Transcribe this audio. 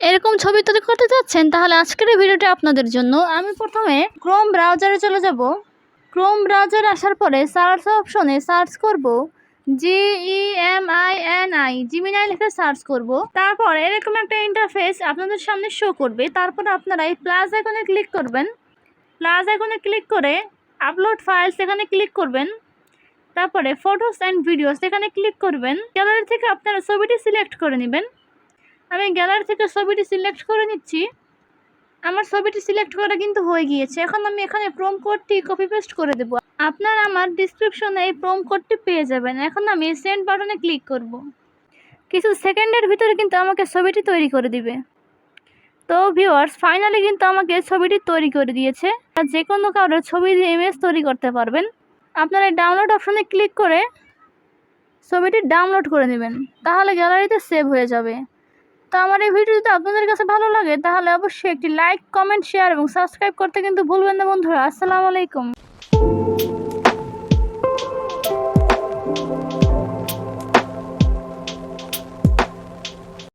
এরকম ছবি তৈরি করতে চাচ্ছেন তাহলে আজকের এই ভিডিওটা আপনাদের জন্য। আমি প্রথমে ক্রোম ব্রাউজারে চলে যাব। ক্রোম ব্রাউজারে আসার পরে সার্চ অপশনে সার্চ করব GEMINI, জিমিনাই লিখে সার্চ করব। তারপর এরকম একটা ইন্টারফেস আপনাদের সামনে শো করবে। তারপর আপনারা এই প্লাস আইকনে ক্লিক করবেন। প্লাস আইকনে ক্লিক করে আপলোড ফাইলস এখানে ক্লিক করবেন। তারপরে ফটোস অ্যান্ড ভিডিওস এখানে ক্লিক করবেন। গ্যালারি থেকে আপনারা ছবিটি সিলেক্ট করে নেবেন। আমি গ্যালারি থেকে ছবিটি সিলেক্ট করে নিচ্ছি। আমার ছবিটি সিলেক্ট করা কিন্তু হয়ে গিয়েছে। এখন আমি এখানে প্রোম কোডটি কপি পেস্ট করে দেব। আপনারা আমার ডিসক্রিপশনে এই প্রোম কোডটি পেয়ে যাবেন। এখন আমি সেন্ড বাটনে ক্লিক করব। কিছু সেকেন্ডের ভিতরে কিন্তু আমাকে ছবিটি তৈরি করে দিবে। তো ভিউয়ার্স, ফাইনালি কিন্তু আমাকে ছবিটি তৈরি করে দিয়েছে। আর যে কোনো কারোর ছবি দিয়ে ইমেজ তৈরি করতে পারবেন। আপনারা এই ডাউনলোড অপশনে ক্লিক করে ছবিটি ডাউনলোড করে নেবেন, তাহলে গ্যালারিতে সেভ হয়ে যাবে। তো আমার এই ভিডিও যদি আপনাদের কাছে ভালো লাগে তাহলে অবশ্যই একটি লাইক, কমেন্ট, শেয়ার এবং সাবস্ক্রাইব করতে কিন্তু ভুলবেন না বন্ধুরা। আসসালামু আলাইকুম।